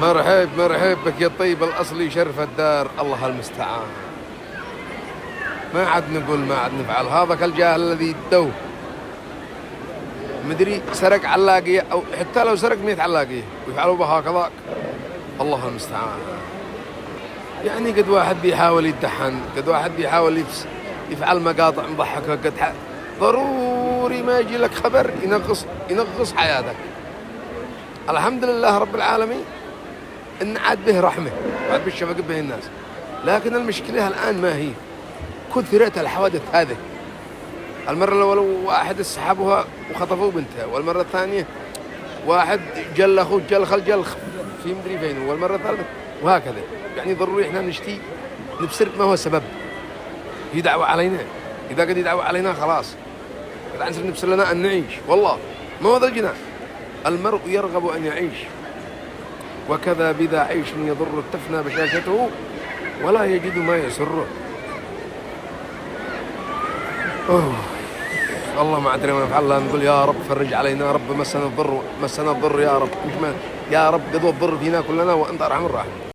مرحب مرحب بك يا الطيب الأصلي شرف الدار، الله المستعان. ما عاد نقول ما عاد نفعل، هذا كالجاهل الذي يدوه مدري سرق علاقية أو حتى لو سرق 100 علاقية ويفعلوا بها هكذاك، الله المستعان. يعني قد واحد بيحاول يدحن، قد واحد بيحاول يفعل مقاطع مضحكة، ضروري ما يجي لك خبر ينغص حياتك. الحمد لله رب العالمين إن عاد به رحمة وعاد بالشفقة به الناس، لكن المشكلة الآن ما هي؟ كثرت الحوادث هذه. المرة الأولى واحد سحبوها وخطفوا بنتها، والمرة الثانية واحد جل أخوه جل خل جل في مدري فين، والمرة الثالثة وهكذا. يعني ضروري إحنا نشتي نبصر ما هو السبب. يدعوا علينا، إذا قد يدعوا علينا خلاص قد عنصر نبصر لنا أن نعيش. والله ما هو ذا الجنان، المرء يرغب أن يعيش، وكذا بذا عيش يضر تفنى بشاشته ولا يجد ما يسره. الله ما أدري ما نفعل، نقول يا رب فرج علينا يا رب، مسنا الضر يا رب، يا رب قد الضر فينا كلنا وأنت أرحم الراحمين.